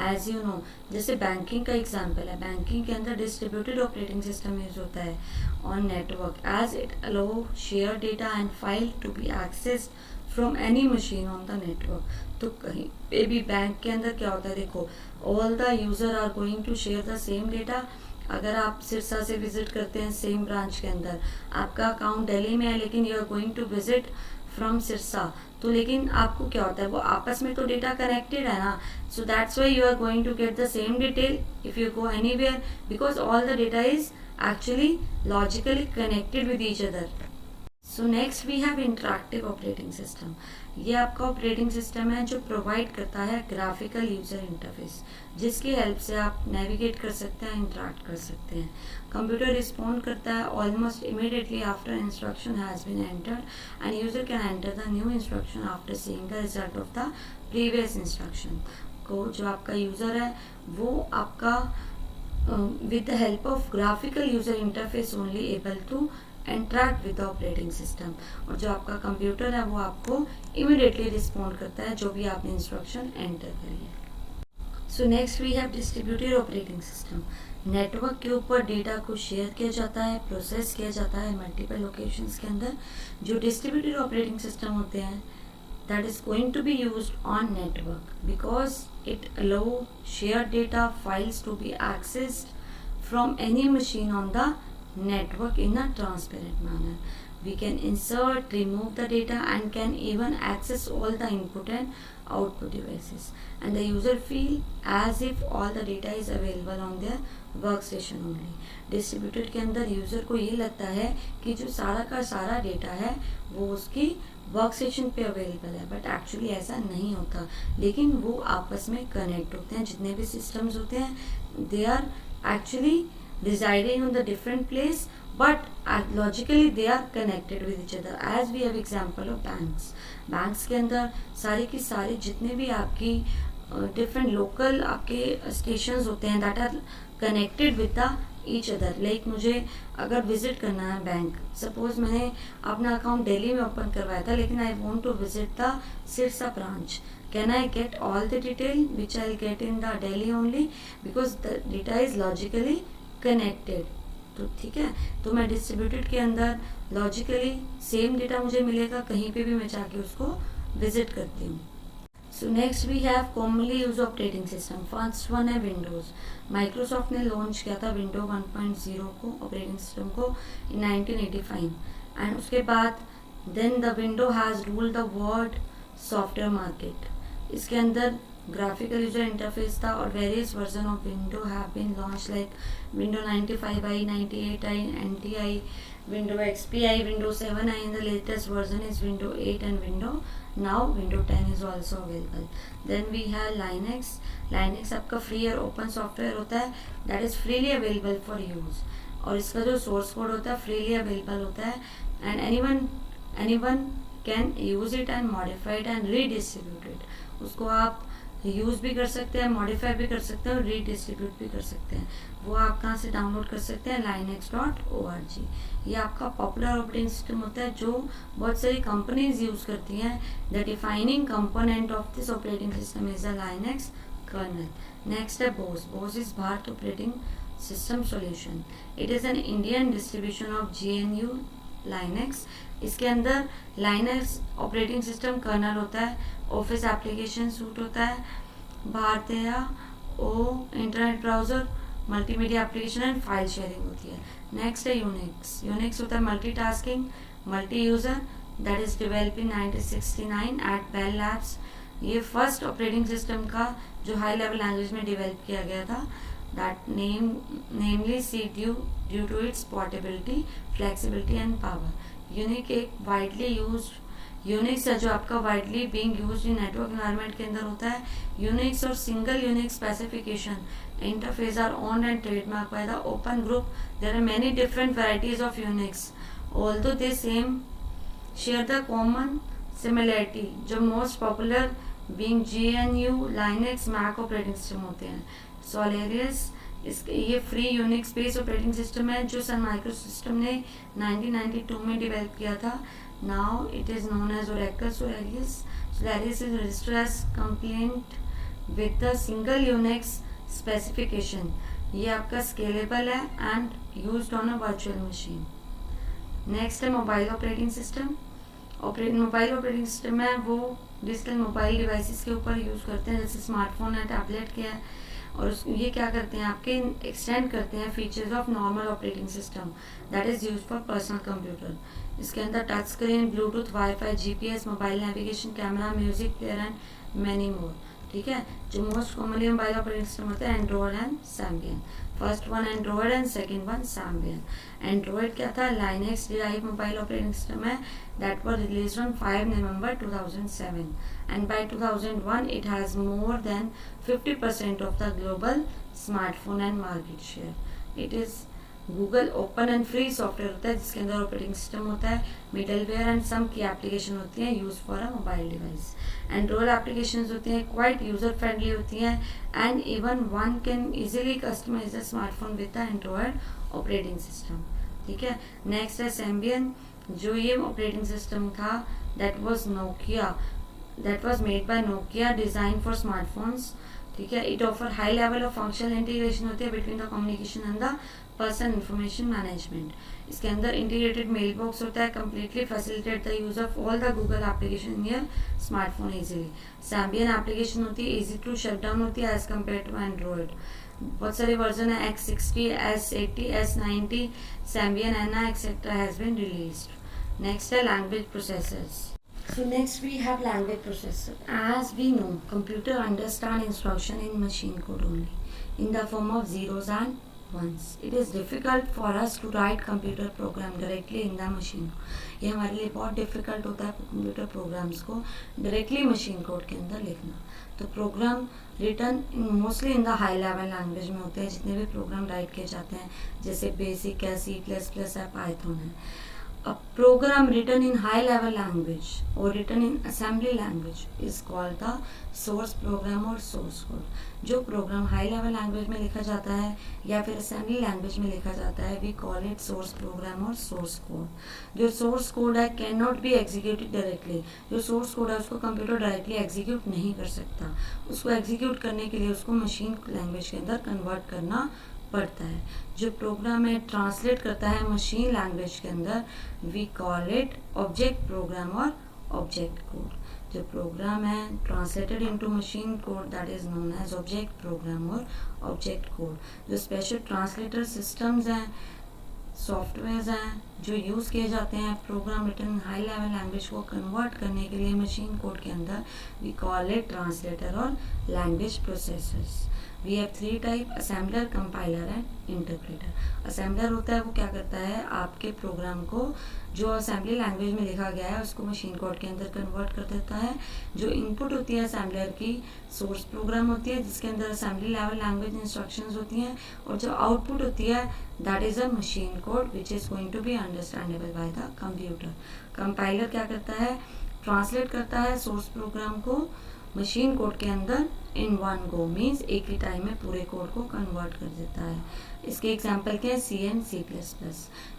एज यू नो, जैसे बैंकिंग का एग्जांपल है, बैंकिंग के अंदर डिस्ट्रीब्यूटेड ऑपरेटिंग सिस्टम यूज होता है on network as it allow share data and file to be accessed from any machine on the network. तो कहीं पे भी बैंक के अंदर क्या होता है, देखो, all the user are going to share the same data. अगर आप सिरसा से विजिट करते हैं सेम ब्रांच के अंदर, आपका अकाउंट दिल्ली में है लेकिन you are going to visit from Sirsa, तो लेकिन आपको क्या होता है, वो आपस में तो डेटा कनेक्टेड है ना. So that's why you are going to get the same detail if you go anywhere because all the data is actually logically connected with each other. So next we have interactive operating system. ये आपका ऑपरेटिंग सिस्टम है जो प्रोवाइड करता है ग्राफिकल यूजर इंटरफेस, जिसकी हेल्प से आप नेविगेट कर सकते हैं, इंटरैक्ट कर सकते हैं. कंप्यूटर रिस्पॉन्ड करता है almost immediately after instruction has been entered and user can enter the new instruction after seeing the result of the previous instruction. को जो आपका यूजर है वो आपका with the help of graphical user interface only able to interact with the operating system. और जो आपका कंप्यूटर है वो आपको immediately रिस्पॉन्ड करता है जो भी आपने इंस्ट्रक्शन एंटर करी है. So next we have distributed operating system. Network के ऊपर डेटा को शेयर किया जाता है, प्रोसेस किया जाता है मल्टीपल लोकेशंस के अंदर. जो डिस्ट्रीब्यूटेड ऑपरेटिंग सिस्टम होते हैं that is going to be used on network because it allow shared data files to be accessed from any machine on the network in a transparent manner. We can insert, remove the data and can even access all the input and output devices, and the user feel as if all the data is available on their workstation only. Distributed के अंदर यूजर को ये लगता है कि जो सारा का सारा डेटा है वो उसकी वर्क स्टेशन पे अवेलेबल है, बट एक्चुअली ऐसा नहीं होता. लेकिन वो आपस में कनेक्ट होते हैं. जितने भी सिस्टम्स होते हैं they are actually residing on the different place but logically they are connected with each other. As we have example of banks के अंदर सारी की सारी जितने भी आपकी different local आपके stations होते हैं that are connected with the each other. Like मुझे अगर विजिट करना है बैंक, सपोज मैंने अपना अकाउंट दिल्ली में ओपन करवाया था लेकिन I want to visit the Sirsa branch, can I get all the detail which I get in the Delhi only because the data is logically connected. तो ठीक है, तो मैं डिस्ट्रीब्यूटेड के अंदर लॉजिकली सेम डेटा मुझे मिलेगा कहीं पे भी मैं जाके उसको विजिट करती हूँ. So next we have commonly use operating system. First one है विंडोज. माइक्रोसॉफ्ट ने लॉन्च किया था विंडो 1.0 को, ऑपरेटिंग सिस्टम को, इन 1985 एंड उसके बाद then the window has ruled the world software market. इसके अंदर ग्राफिकल यूजर इंटरफेस था और various version of window have been launch like window 95 आई, 98 आई, NT आई, विंडो XP आई, विंडो 7 आई, and the latest version is window 8 and window 10 is also available. Then we have Linux आपका फ्री और ओपन सॉफ्टवेयर होता है that is freely available for use, और इसका जो सोर्स कोड होता है freely available होता है and anyone can use it and modify it and redistribute it. उसको आप यूज़ भी कर सकते हैं, मॉडिफाई भी कर सकते हैं और रीडिस्ट्रीब्यूट भी कर सकते हैं. वो आप कहाँ से डाउनलोड कर सकते हैं? linux.org. ये आपका पॉपुलर ऑपरेटिंग सिस्टम होता है जो बहुत सारी कंपनीज यूज़ करती हैं. The defining component of this operating system is the Linux kernel. Next है BOSS. BOSS is Bharat operating system solution. It is an Indian distribution of GNU Linux. इसके अंदर लाइनक्स ऑपरेटिंग सिस्टम कर्नल होता है, ऑफिस एप्लीकेशन सूट होता है, भारतीय OS internet browser, multimedia application and file sharing होती है। नेक्स्ट है यूनिक्स। यूनिक्स होता है multitasking, multi user, that is developed in 1969 at Bell Labs. ये फर्स्ट ऑपरेटिंग सिस्टम का जो हाई लेवल लैंग्वेज में डेवलप किया गया था, that namely Ch-2 due to its portability, flexibility and power. Unix एक वाइडली यूज यूनिक्स है जो आपका widely being used in network environment के अंदर होता है। यूनिक्स और single Unix specification interface are owned and trademarked by the open group. There are many different varieties of Unix, although they share the common similarity, जो most popular being GNU, Linux, Mac operating system होते हैं। Solaris ये free Unix based operating system है जो सन माइक्रो सिस्टम ने 1992 में डेवलप किया था। Now it is known as Oracle Solaris. Solaris is registered as compliant with the single Unix specification. ये आपका स्केलेबल है and used on a virtual machine. Next है mobile operating system. Mobile operating system है वो डिजिटल मोबाइल डिवाइसेस के ऊपर यूज़ करते हैं, जैसे स्मार्टफोन है, टैबलेट के है, और ये क्या करते हैं आपके एक्सटेंड करते हैं features of normal operating system that is use for personal computer. इसके अंदर touch screen, Bluetooth, wifi, GPS, mobile navigation, camera, music player and many more. ठीक है, जो most commonly mobile operating system होता है Android and Symbian. First one Android and second one Symbian. Android क्या था? Linux derive mobile operating system है that were released on 5 November 2007, and by 2001 it has more than 50% of the global smartphone and market share. It is Google open and free software होता है जिसके अंदर ऑपरेटिंग सिस्टम होता है, मिडलवेयर एंड सम की एप्लीकेशन होती हैं use for a mobile device. Android applications होती हैं क्वाइट यूजर फ्रेंडली होती हैं and even one can easily customize a smartphone with the Android operating system. ठीक है, नेक्स्ट है सैम्बियन। जो ये ऑपरेटिंग सिस्टम था that was made by Nokia, design for smartphones. ठीक है, it offer high level of functional integration होती है between the communication and the person information management. इसके अंदर इंटीग्रेटेड मेल बॉक्स होता है, completely facilitate the use of all the Google application in your smartphone easily. Symbian application होती है इजी टू शट डाउन होती है एज कम्पेयर टू एंड्रॉयड। बहुत सारे वर्जन है, X60, S80, S90, Symbian, Anna, etc. has been released. Next are language processors. So next we have language processor. As we know, computer understand instruction in machine code only, in the form of zeros and ones. It is difficult for us to write computer program directly in the machine. ये हमारे लिए बहुत डिफिकल्ट होता है कंप्यूटर प्रोग्राम्स को डायरेक्टली मशीन कोड के अंदर लिखना। तो program written mostly in the high level language में होते हैं। जितने भी प्रोग्राम राइट किए जाते हैं जैसे बेसिक है, C++ है, पाइथन है। A program written in high level language or written in assembly language is called the source program or source code. जो प्रोग्राम हाई लेवल लैंग्वेज में लिखा जाता है या फिर असेंबली लैंग्वेज में लिखा जाता है, we call it source program और सोर्स कोड। जो सोर्स कोड है can not be executed directly. जो सोर्स कोड है उसको कंप्यूटर डायरेक्टली एग्जीक्यूट नहीं कर सकता। उसको एग्जीक्यूट करने के लिए उसको मशीन लैंग्वेज के अंदर कन्वर्ट करना पड़ता है। जो प्रोग्राम है ट्रांसलेट करता है मशीन लैंग्वेज के अंदर, we call it object program और ऑब्जेक्ट कोड। जो प्रोग्राम है translated into machine code that is known as object program और ऑब्जेक्ट कोड। जो स्पेशल ट्रांसलेटर सिस्टम्स हैं, सॉफ्टवेयर हैं जो यूज़ किए जाते हैं program written high level language को कन्वर्ट करने के लिए मशीन कोड के अंदर, वी कॉल इट ट्रांसलेटर और language processors. We have 3 type, assembler, compiler and interpreter. Assembler होता है वो क्या करता है आपके प्रोग्राम को जो असेंबली लैंग्वेज में लिखा गया है उसको मशीन कोड के अंदर कन्वर्ट कर देता है। जो इनपुट होती है असेंबलर की सोर्स प्रोग्राम होती है जिसके अंदर असेंबली लेवल लैंग्वेज इंस्ट्रक्शंस होती हैं, और जो आउटपुट होती है that is a machine code which is going to be understandable by the computer. Compiler क्या करता है? ट्रांसलेट करता है सोर्स प्रोग्राम को मशीन कोड के अंदर इन वन गो, मीन्स एक ही टाइम में पूरे कोड को कन्वर्ट कर देता है। इसके एग्जाम्पल क्या है? C and C++।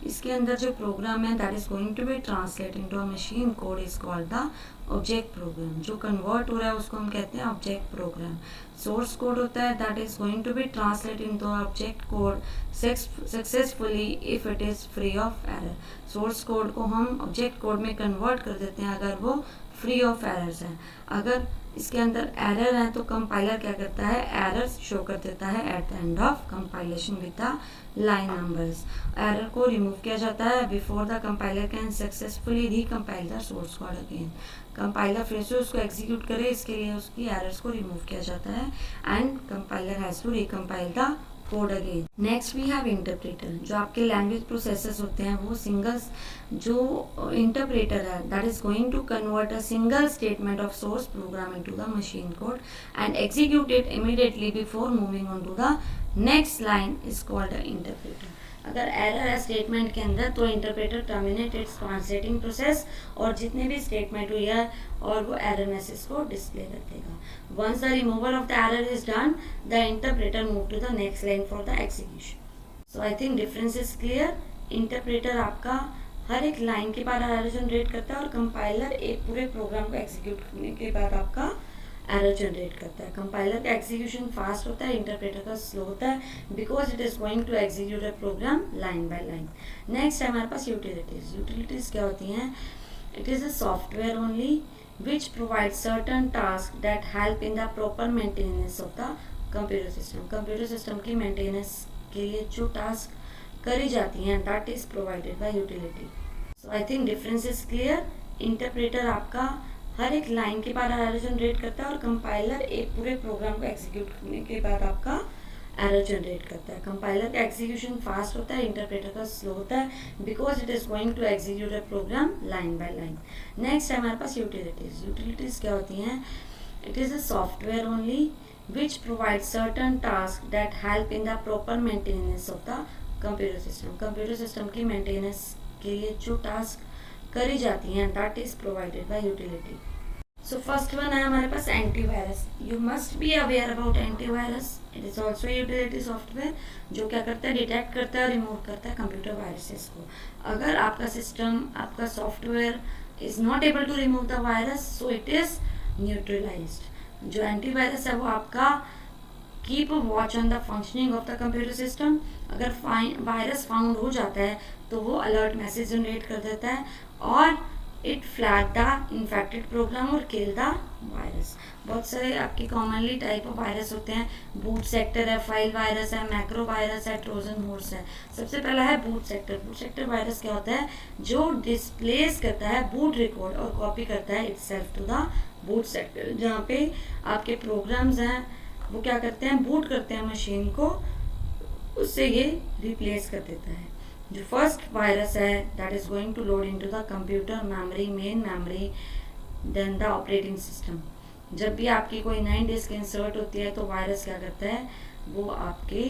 इसके अंदर जो प्रोग्राम है that is going to be translate into a machine code is called the object program. जो कन्वर्ट हो रहा है उसको हम कहते हैं ऑब्जेक्ट प्रोग्राम। सोर्स कोड होता है that is going to be translate into object code successfully if it is free of error. Source code को हम ऑब्जेक्ट कोड में कन्वर्ट कर देते हैं अगर वो फ्री ऑफ एरर्स है। अगर इसके अंदर एरर है, तो कंपाइलर क्या करता है, एरर शो कर देता है at the end of compilation with the line numbers. Error को रिमूव किया जाता है before the compiler can successfully recompile the source code again. Compiler फिर से उसको एग्जीक्यूट करे, इसके लिए उसकी एरर्स को रिमूव किया जाता है and compiler has to recompile the code again. Next we have interpreter. जो आपके लैंग्वेज प्रोसेसर्स होते हैं वो सिंगल्स, जो इंटरप्रेटर है that is going to convert a single statement of source program into the machine code and execute it immediately before moving on to the next line is called a interpreter. अगर एरर है स्टेटमेंट के अंदर तो interpreter terminate its translating process और जितने भी स्टेटमेंट हुई है और वो एरर मैसेज को डिस्प्ले कर देगा। Once the removal of the error is done, the interpreter move to the next line for the execution. So I think difference is clear. Interpreter आपका हर एक लाइन के बाद एरर जनरेट करता है और कंपाइलर एक पूरे प्रोग्राम को एग्जीक्यूट करने के बाद आपका एरर जनरेट करता है। कंपाइलर का एग्जीक्यूशन फास्ट होता है, इंटरप्रेटर का स्लो होता है because it is going to execute a program line by line. Next है हमारे पास यूटिलिटीज। यूटिलिटीज क्या होती हैं? It is a software only which provides certain tasks that help in the proper maintenance of the computer system। Computer system की मेंटेनेंस के लिए जो टास्क करी जाती हैं that is provided by utility। so I think difference is clear। Interpreter आपका हर एक लाइन के बाद एरर जनरेट करता है और कंपाइलर एक पूरे प्रोग्राम को एग्जीक्यूट करने के बाद आपका एरर जनरेट करता है। कंपाइलर का एग्जीक्यूशन फास्ट होता है, इंटरप्रेटर का स्लो होता है because it is going to execute a program line by line. Next है हमारे पास यूटिलिटीज। यूटिलिटीज क्या होती हैं? It is a software only which provides certain tasks that help in the proper maintenance of the computer system। Computer system की मेंटेनेंस के लिए जो टास्क करी जाती हैं that is provided by utility। So first one है हमारे पास antivirus. You must be aware about antivirus। It is also a utility software जो क्या करता है, डिटेक्ट करता है, रिमूव करता है कंप्यूटर वायरसेस को। अगर आपका सिस्टम, आपका software is not able to remove the virus so it is neutralized. जो एंटीवायरस है वो आपका keep watch on the functioning of the computer system. अगर वायरस फाउंड हो जाता है तो वो अलर्ट मैसेज जनरेट कर देता है और it flag the infected program और किल द वायरस। बहुत सारे आपके कॉमनली टाइप ऑफ वायरस होते हैं। बूट सेक्टर है, फाइल वायरस है, मैक्रो वायरस है, ट्रोजन हॉर्स है। सबसे पहला है boot sector. Boot sector virus क्या होता है? जो डिस्प्लेस करता है बूट रिकॉर्ड और कॉपी करता है itself to the boot sector. जहाँ पे आपके प्रोग्राम्स हैं वो क्या करते हैं, बूट करते हैं मशीन को, उससे ये रिप्लेस कर देता है। जो फर्स्ट वायरस है that is going to load into the computer memory, main memory, then the operating system. जब भी आपकी कोई नई डिस्क इंसर्ट होती है तो वायरस क्या करता है, वो आपके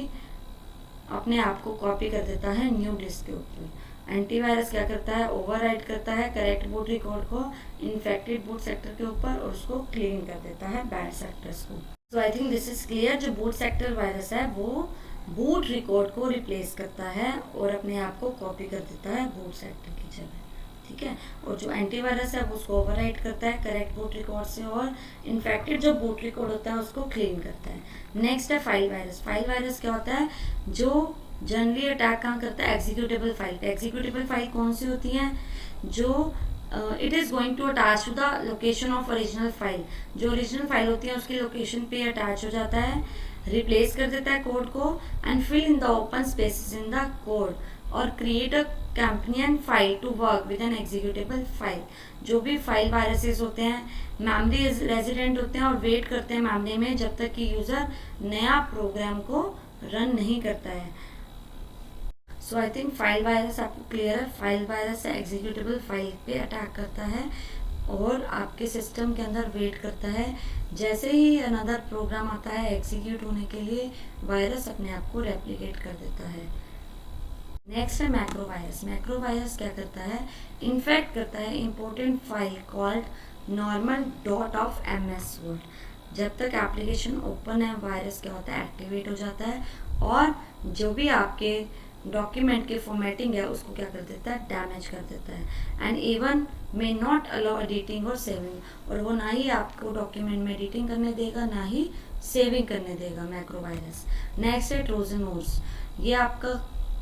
अपने आप को कॉपी कर देता है न्यू डिस्क के ऊपर। एंटीवायरस क्या करता है, ओवरराइट करता है करेक्ट बूट रिकॉर्ड को इन्फेक्टेड बूट सेक्टर के ऊपर और उसको क्लीन कर देता है बैड सेक्टर्स को। So I think this is clear. जो बूट सेक्टर वायरस है वो बूट रिकॉर्ड को रिप्लेस करता है और अपने आप को कॉपी कर देता है बूट सेक्टर की जगह, ठीक है। और जो एंटीवायरस है वो उसको ओवरराइट करता है करेक्ट बूट रिकॉर्ड से और इन्फेक्टेड जो बूट रिकॉर्ड होता है उसको क्लीन करता है। नेक्स्ट है फाइल वायरस। फाइल वायरस क्या होता है, जो जनरली अटैक कहाँ करता है, एग्जीक्यूटेबल फाइल पे। एग्जीक्यूटेबल फाइल कौन सी होती हैं, जो it is going to attach to the location of original file. जो ओरिजिनल फाइल होती है उसकी लोकेशन पे अटैच हो जाता है, रिप्लेस कर देता है कोड को and fill in the open spaces in the code और create a companion file to work with an executable file. जो भी फाइल वायरसेस होते हैं मेमोरी रेजिडेंट होते हैं और वेट करते हैं मेमोरी में जब तक कि यूजर नया प्रोग्राम को रन नहीं करता है। So I think file virus आपको क्लियर है। फाइल वायरस एग्जीक्यूटेबल फाइल पे अटैक करता है और आपके सिस्टम के अंदर वेट करता है। जैसे ही अनदर प्रोग्राम आता है एग्जीक्यूट होने के लिए वायरस अपने आप को रेप्लिकेट कर देता है। नेक्स्ट है मैक्रो वायरस। मैक्रो वायरस क्या करता है, इन्फेक्ट करता है important file called normal dot of MS word. जब तक एप्लीकेशन ओपन है वायरस क्या होता है, एक्टिवेट हो जाता है और जो भी आपके डॉक्यूमेंट की फॉर्मेटिंग है उसको क्या कर देता है, डैमेज कर देता है। And even may not allow editing और सेविंग। और वो ना ही आपको डॉक्यूमेंट में एडिटिंग करने देगा ना ही सेविंग करने देगा मैक्रो वायरस। नेक्स्ट है ट्रोजन हॉर्स। ये आपका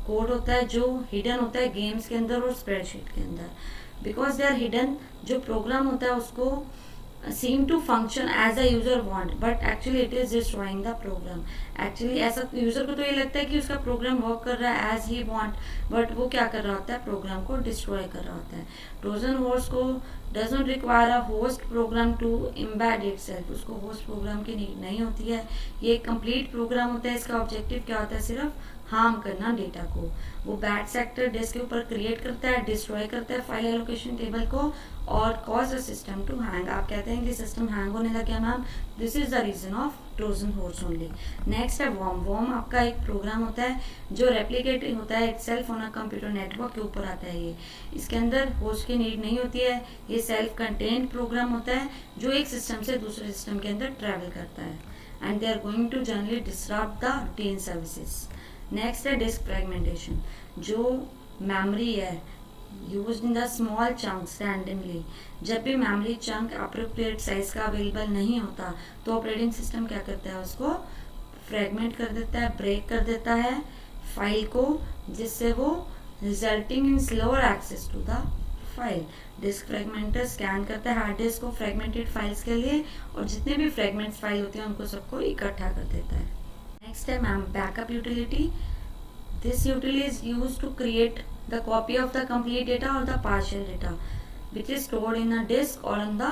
कोड होता है जो हिडन होता है गेम्स के अंदर और स्प्रेडशीट के अंदर। बिकॉज दे आर हिडन, जो प्रोग्राम होता है उसको seem to function as a user want, but actually it is destroying the program. Actually ऐसा यूजर को तो ये लगता है कि उसका प्रोग्राम वर्क कर रहा है एज ही वांट, बट वो क्या कर रहा होता है, प्रोग्राम को डिस्ट्रॉय कर रहा होता है. ट्रोजन हॉर्स को does not require a host program to embed itself. उसको होस्ट प्रोग्राम की नीड नहीं होती है. ये कंप्लीट प्रोग्राम होता है. इसका ऑब्जेक्टिव क्या होता है, सिर्फ हार्म करना डेटा को. वो बैड सेक्टर डिस्क के ऊपर क्रिएट करता है, डिस्ट्रॉय करता है फाइल एलोकेशन टेबल को और cause the system to hang. आप कहते हैं कि सिस्टम हैंग होने लगा ma'am, this is the reason of Trojan horse only. Next है वॉर्म. वॉर्म आपका एक प्रोग्राम होता है जो रेप्लिकेटिंग होता है itself on a computer network के ऊपर आता है. ये इसके अंदर होस्ट की नीड नहीं होती है. ये सेल्फ कंटेन्ड प्रोग्राम होता है जो एक सिस्टम से दूसरे सिस्टम के अंदर ट्रेवल करता है and they are going to generally disrupt the routine services. Next है डिस्क फ्रेगमेंटेशन. जो मेमोरी है used in the small chunks randomly. जब भी मेमोरी चंक अप्रोप्रिएट साइज का अवेलेबल नहीं होता तो ऑपरेटिंग सिस्टम क्या करता है, उसको फ्रेगमेंट कर देता है, ब्रेक कर देता है फाइल को, जिससे वो resulting in slower access to the file. Disk fragmenter scan करता है हार्ड डिस्क को फ्रेगमेंटेड फाइल्स के लिए और जितने भी फ्रेगमेंट्स फाइल होती हैं उनको सबको इकट्ठा कर देता है. Next है ma'am backup utility. This utility is used to create the copy of the complete data or the partial data which is stored in a disk or on the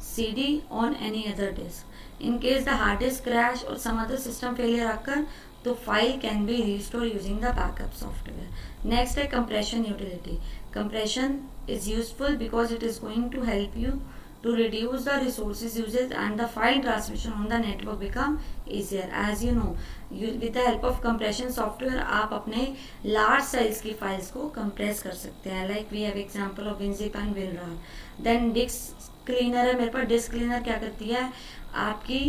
CD on any other disk. In case the hard disk crash or some other system failure occur, तो file can be restored using the backup software. Next है compression utility. Compression is useful because it is going to help you to reduce the resources usage and the file transmission on the network become easier. As you know, with the help of compression software आप अपने large size की files को compress कर सकते हैं. Like we have example of WinZip and WinRAR. Then disk cleaner है मेरे पास. disk cleaner क्या करती है, आपकी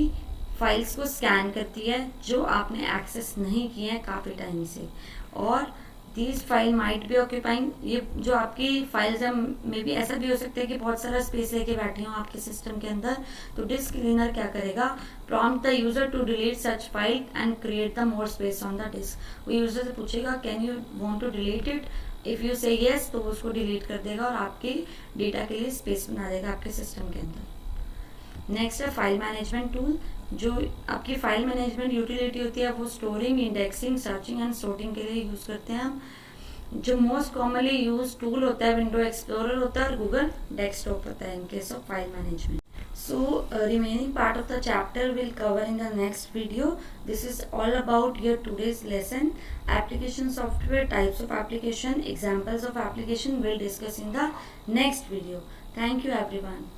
फाइल्स को स्कैन करती है जो आपने एक्सेस नहीं किए हैं काफ़ी टाइम से. और these file might be occupying, ये जो आपकी फाइल्स हैं मे बी ऐसा भी हो सकता है कि बहुत सारा स्पेस लेके बैठी हो आपके सिस्टम के अंदर. तो डिस्क क्लीनर क्या करेगा, prompt the user to delete such file and create the more space on the disk. वो यूजर से पूछेगा can you want to delete it. If you say yes तो वो उसको डिलीट कर देगा और आपकी डेटा के लिए स्पेस बना देगा आपके सिस्टम के अंदर. नेक्स्ट है फाइल मैनेजमेंट टूल. जो आपकी फाइल मैनेजमेंट यूटिलिटी होती है वो storing, indexing, searching and sorting के लिए यूज़ करते हैं हम. जो मोस्ट कॉमनली यूज टूल होता है विंडो एक्सप्लोरर होता है और गूगल डेस्कटॉप होता है इन case of file management. So remaining part of the chapter will cover in the next video. This is all about your today's lesson. Application software, types of application, examples of application we'll discuss in the next video. Thank you everyone.